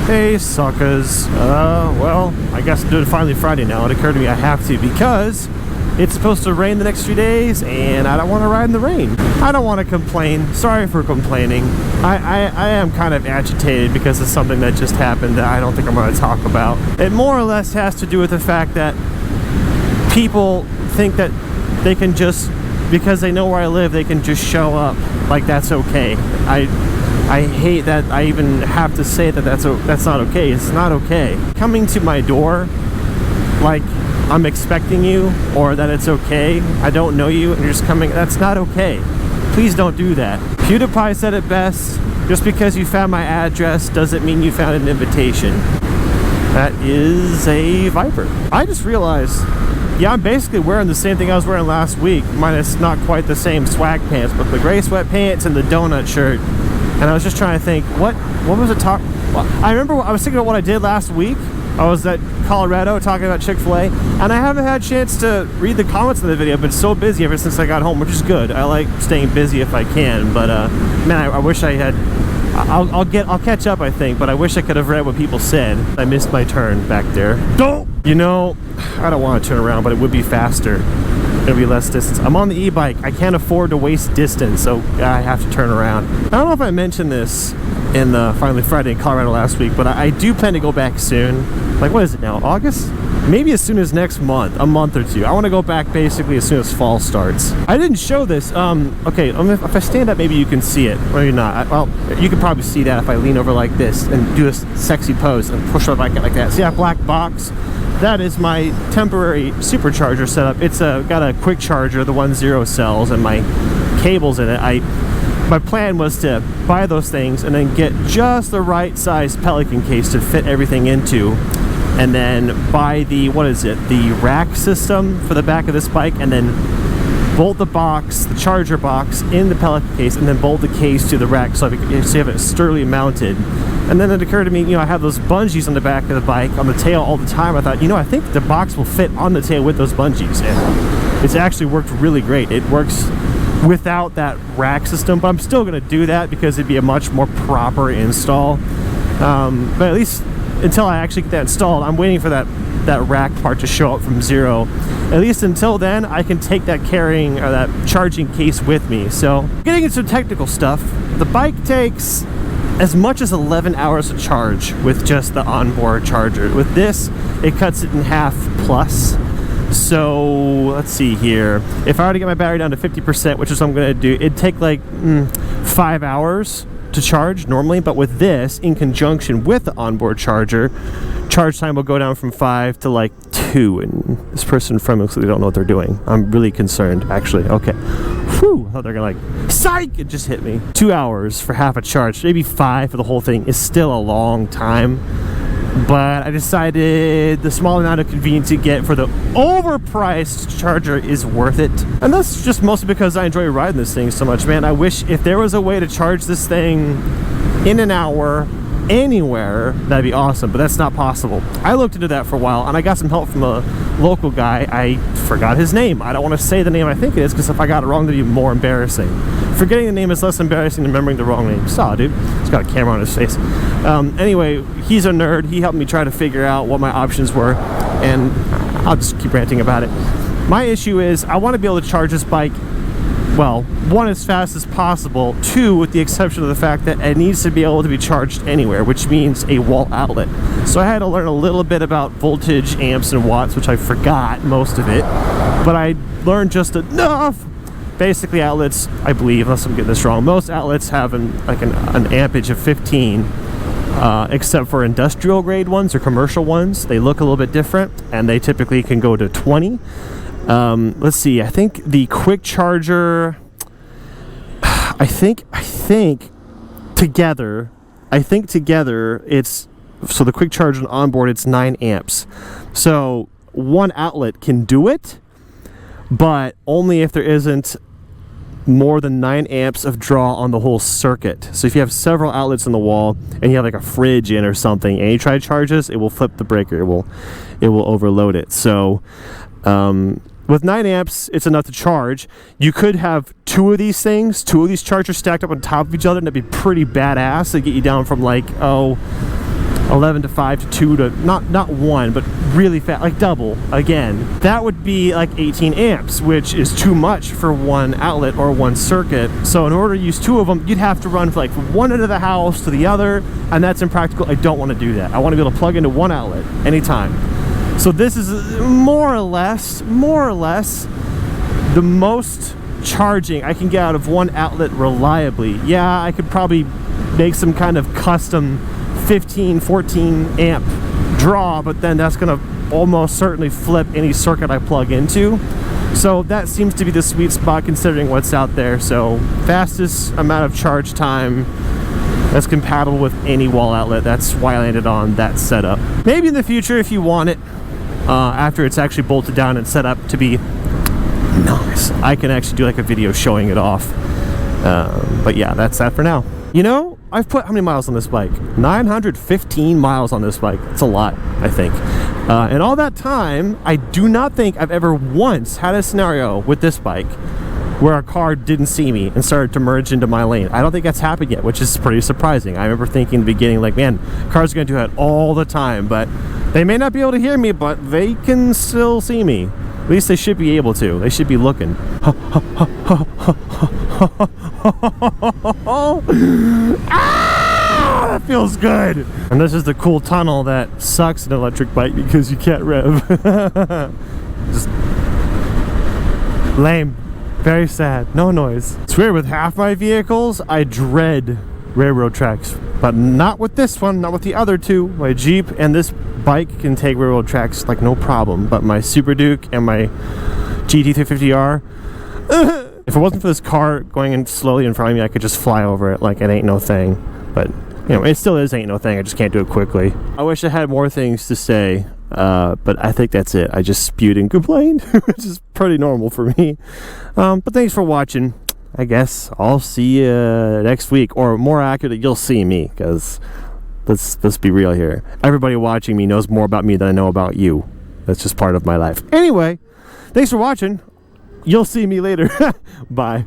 Hey, suckers. Well, I guess I'm doing finally Friday now. It occurred to me I have to because it's supposed to rain the next few days, and I don't want to ride in the rain. I don't want to complain. Sorry for complaining. I am kind of agitated because of something that just happened that I don't think I'm going to talk about. It more or less has to do with the fact that people think that they can just, because they know where I live, they can just show up like that's okay. I hate that I even have to say that that's not okay. It's not okay. Coming to my door like I'm expecting you, or that it's okay, I don't know you and you're just coming, that's not okay. Please don't do that. PewDiePie said it best, just because you found my address doesn't mean you found an invitation. That is a Viper. I just realized, yeah, I'm basically wearing the same thing I was wearing last week, minus not quite the same swag pants, but the gray sweatpants and the donut shirt. And I was just trying to think, what was it talk? Well, I remember I was thinking about what I did last week. I was at Colorado talking about Chick-fil-A, and I haven't had a chance to read the comments in the video. I've been so busy ever since I got home, which is good. I like staying busy if I can, but man, I wish I had. I'll catch up, I think, but I wish I could have read what people said. I missed my turn back there. Don't! You know, I don't want to turn around, but it would be faster. It'll be less distance. I'm on the e-bike. I can't afford to waste distance, so I have to turn around. I don't know if I mentioned this in the Finally Friday in Colorado last week, but I do plan to go back soon. Like, what is it now? August? Maybe as soon as next month, a month or two. I want to go back basically as soon as fall starts. I didn't show this. Okay, if I stand up, maybe you can see it. Maybe not. Well, you can probably see that if I lean over like this and do a sexy pose and push my bike out like that. See that black box? That is my temporary supercharger setup. It's got a quick charger, the 1.0 cells, and my cables in it. My plan was to buy those things and then get just the right size Pelican case to fit everything into, and then buy the, what is it, the rack system for the back of this bike, and then bolt the box, the charger box, in the Pelican case, and then bolt the case to the rack so you have it sturdily mounted. And then it occurred to me, you know, I have those bungees on the back of the bike, on the tail all the time. I thought, you know, I think the box will fit on the tail with those bungees. And it's actually worked really great. It works without that rack system, but I'm still going to do that because it'd be a much more proper install. But at least until I actually get that installed, I'm waiting for that rack part to show up from zero. At least until then, I can take that carrying or that charging case with me. So getting into some technical stuff, the bike takes as much as 11 hours to charge with just the onboard charger. With this, it cuts it in half plus. So let's see here. If I were to get my battery down to 50%, which is what I'm going to do, it'd take like 5 hours to charge normally. But with this, in conjunction with the onboard charger, charge time will go down from 5 to like 2. And this person in front of me looks like they don't know what they're doing. I'm really concerned, actually. Okay. Whew, I thought they're gonna like, psych! It just hit me. 2 hours for half a charge, maybe 5 for the whole thing is still a long time. But I decided the small amount of convenience you get for the overpriced charger is worth it. And that's just mostly because I enjoy riding this thing so much, man. I wish if there was a way to charge this thing in an hour, anywhere, that'd be awesome, but that's not possible. I looked into that for a while, and I got some help from a local guy. I forgot his name. I don't want to say the name I think it is, because if I got it wrong, that'd be more embarrassing. Forgetting the name is less embarrassing than remembering the wrong name. Saw, dude. He's got a camera on his face. Anyway, he's a nerd. He helped me try to figure out what my options were, and I'll just keep ranting about it. My issue is I want to be able to charge this bike, well, 1, as fast as possible, 2, with the exception of the fact that it needs to be able to be charged anywhere, which means a wall outlet. So I had to learn a little bit about voltage, amps, and watts, which I forgot most of it, but I learned just enough. Basically, outlets, I believe, unless I'm getting this wrong, most outlets have an ampage of 15, except for industrial grade ones or commercial ones. They look a little bit different, and they typically can go to 20. Let's see, I think the quick charger, I think together it's, so the quick charger and onboard, it's 9 amps. So one outlet can do it, but only if there isn't more than 9 amps of draw on the whole circuit. So if you have several outlets in the wall and you have like a fridge in or something and you try to charge this, it will flip the breaker. It will overload it. So with 9 amps, it's enough to charge. You could have 2 of these things, 2 of these chargers stacked up on top of each other, and that'd be pretty badass. They get you down from like, 11 to 5 to 2 to not 1, but really fast, like double again. That would be like 18 amps, which is too much for one outlet or one circuit. So in order to use 2 of them, you'd have to run like from one end of the house to the other, and that's impractical. I don't want to do that. I want to be able to plug into one outlet anytime. So this is more or less the most charging I can get out of one outlet reliably. Yeah, I could probably make some kind of custom 15, 14 amp draw, but then that's gonna almost certainly flip any circuit I plug into. So that seems to be the sweet spot considering what's out there. So fastest amount of charge time that's compatible with any wall outlet. That's why I landed on that setup. Maybe in the future, if you want it, after it's actually bolted down and set up to be nice, I can actually do like a video showing it off. But yeah, that's that for now. You know, I've put how many miles on this bike? 915 miles on this bike. It's a lot, I think. And all that time, I do not think I've ever once had a scenario with this bike where a car didn't see me and started to merge into my lane. I don't think that's happened yet, which is pretty surprising. I remember thinking in the beginning, like, man, cars are gonna do that all the time, but they may not be able to hear me, but they can still see me. At least they should be able to. They should be looking. Ah, that feels good. And this is the cool tunnel that sucks an electric bike because you can't rev. Just lame. Very sad. No noise. It's weird, with half my vehicles, I dread railroad tracks. But not with this one, not with the other two. My Jeep and this bike can take railroad tracks like no problem. But my Super Duke and my GT350R, if it wasn't for this car going in slowly in front of me, I could just fly over it like it ain't no thing. But, you know, it still is ain't no thing. I just can't do it quickly. I wish I had more things to say, but I think that's it. I just spewed and complained, which is pretty normal for me. But thanks for watching. I guess I'll see you next week, or more accurately, you'll see me, because let's be real here. Everybody watching me knows more about me than I know about you. That's just part of my life. Anyway, thanks for watching. You'll see me later. Bye.